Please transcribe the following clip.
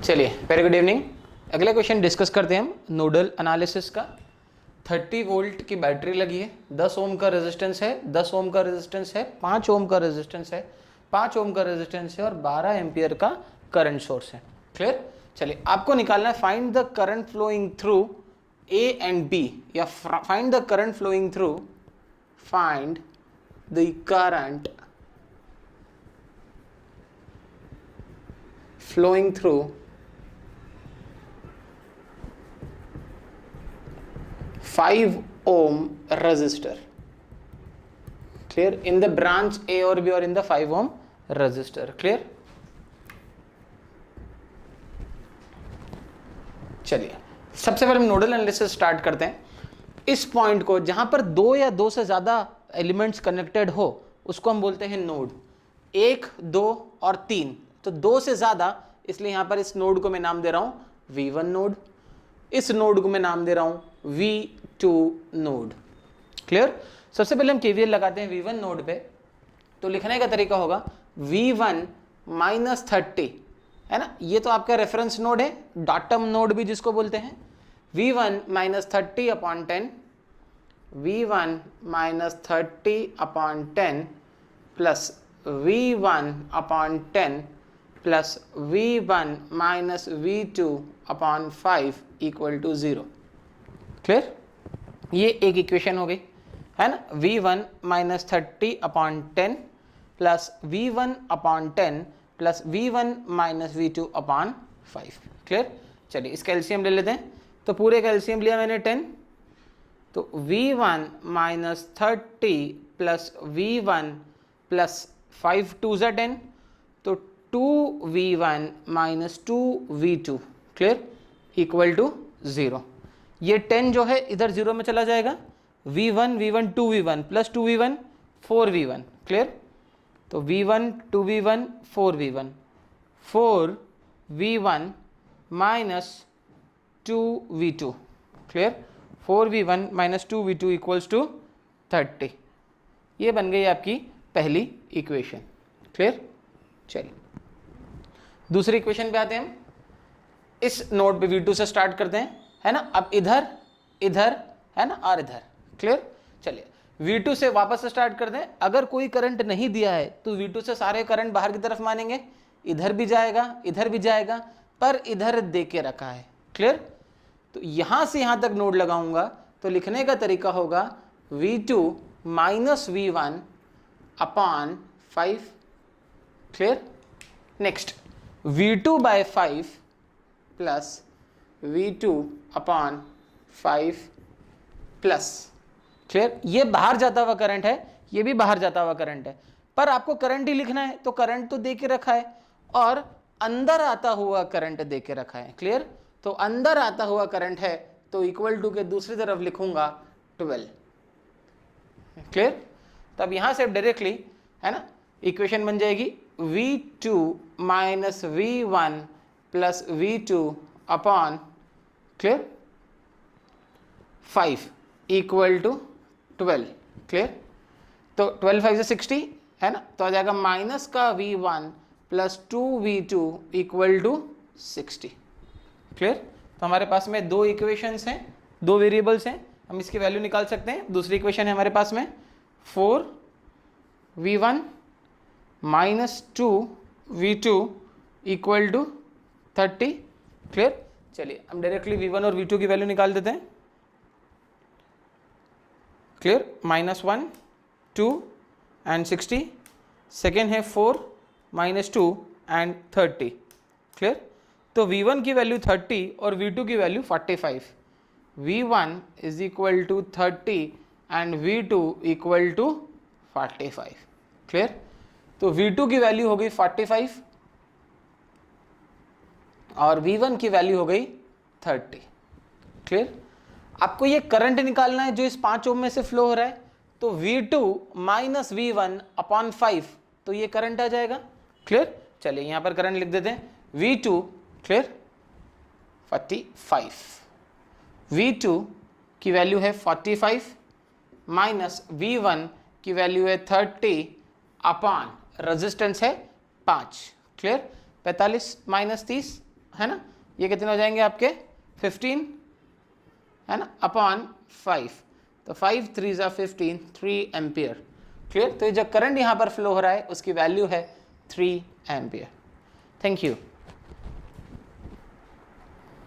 चलिए very good evening. अगला question discuss करते हैं हम नोडल एनालिसिस का। 30 वोल्ट की बैटरी लगी है, 10 ओम का रेजिस्टेंस है, 10 ओम का रेजिस्टेंस है, 5 ओम का रेजिस्टेंस है, 5 ओम का रेजिस्टेंस है और 12 एम्पियर का करंट सोर्स है। क्लियर। चलिए आपको निकालना है find the current flowing through A and B, या find the current flowing through, find the current flowing through 5 ohm resistor. Clear? In the branch A or B or in the 5 ohm resistor. Clear? चलिए सबसे पहले हम nodal analysis start करते हैं। इस point को जहां पर दो या दो से ज्यादा एलिमेंट्स कनेक्टेड हो उसको हम बोलते हैं नोड। 1, 2 और 3, तो 2 से ज्यादा, इसलिए यहां पर इस नोड को मैं नाम दे रहा हूं V1 नोड, इस नोड को मैं नाम दे रहा हूं V2 नोड। क्लियर। सबसे पहले हम KVL लगाते हैं V1 नोड पे, तो लिखने का तरीका होगा V1 माइनस 30, है ना, ये तो आपका रेफरेंस नोड है, डाटम नोड भी जिसको बोलते हैं। V1 minus 30 upon 10, V1 minus 30 upon 10 plus V1 upon 10 plus V1 minus V2 upon 5 equal to 0। Clear. ये एक इक्वेशन हो गई, है ना। V1 minus 30 upon 10 plus V1 upon 10 plus V1 minus V2 upon 5। Clear. चलिए इसका एलसीएम ले लेते हैं, तो पूरे का एलसीएम लिया मैंने 10, तो V1 minus 30 plus V1 plus 5 2 ज़ा 10, तो 2V1 minus 2V2, clear, equal to 0। ये 10 जो है इधर 0 में चला जाएगा, V1 2V1 plus 2V1 4V1। Clear. तो V1 2V1 4V1, 4V1 minus 2V2। Clear. 4V1 minus 2V2 equals to 30। ये बन गई आपकी पहली इक्वेशन। क्लियर। चलिए दूसरी इक्वेशन पे आते हैं हम। इस नोड पे V2 से स्टार्ट करते हैं, है ना। अब इधर इधर, है ना, और इधर। क्लियर। चलिए V2 से वापस से स्टार्ट करते हैं। अगर कोई करंट नहीं दिया है तो V2 से सारे करंट बाहर की तरफ मानेंगे, इधर भी जाएगा इधर भी जाएगा, पर इधर दे के रखा है। क्लियर। तो यहां से यहां तक नोड लगाऊंगा, तो लिखने का तरीका होगा V2 minus V1 upon 5। Clear. Next V2 by 5 plus V2 upon 5 plus. Clear. ये बाहर जाता हुआ करंट है, ये भी बाहर जाता हुआ करंट है, पर आपको करंट ही लिखना है, तो करंट तो दे के रखा है और अंदर आता हुआ करंट दे के रखा है। क्लियर। तो अंदर आता हुआ करंट है, तो इक्वल टू के दूसरी तरफ लिखूंगा 12। क्लियर। तब यहां से डायरेक्टली, है ना, इक्वेशन बन जाएगी V2 minus V1 plus V2 upon, clear, 5 equal to 12। Clear. तो 12 5 से 60, है ना, तो आ जाएगा माइनस का V1 plus 2V2 equal to 60। Clear. तो हमारे पास में दो इक्वेशंस हैं, दो वेरिएबल्स हैं, हम इसकी वैल्यू निकाल सकते हैं। दूसरी इक्वेशन है हमारे पास में 4V1 minus 2V2 equal to 30। Clear. चलिए हम डायरेक्टली V1 और V2 की वैल्यू निकाल देते हैं। क्लियर। -1 2 एंड 60, सेकेंड है 4 माइनस 2 एंड 30। क्लियर। तो V1 की वैल्यू 30 और V2 की value 45। V1 is equal to 30 and V2 equal to 45। Clear. तो V2 की वैल्यू हो गई 45 और V1 की वैल्यू हो गई 30। क्लियर। आपको ये करंट निकालना है जो इस 5 ओम में से फ्लो हो रहा है, तो V2 माइनस V1 अपॉन 5, तो ये करंट आ जाएगा। क्लियर। चलिए यहां पर करंट लिख देते हैं V2, क्लियर, 45। V2 की वैल्यू है 45 माइनस V1 की वैल्यू है 30 अपॉन रेजिस्टेंस है 5। क्लियर। 45 माइनस 30, है ना, ये कितने हो जाएंगे आपके 15 है ना अपॉन 5, तो 5 3 ज़ा 15, 3 एम्पियर। क्लियर। तो ये जो करंट यहाँ पर फ्लो हो रहा है उसकी वैल्यू है 3 एम्पियर। Thank you.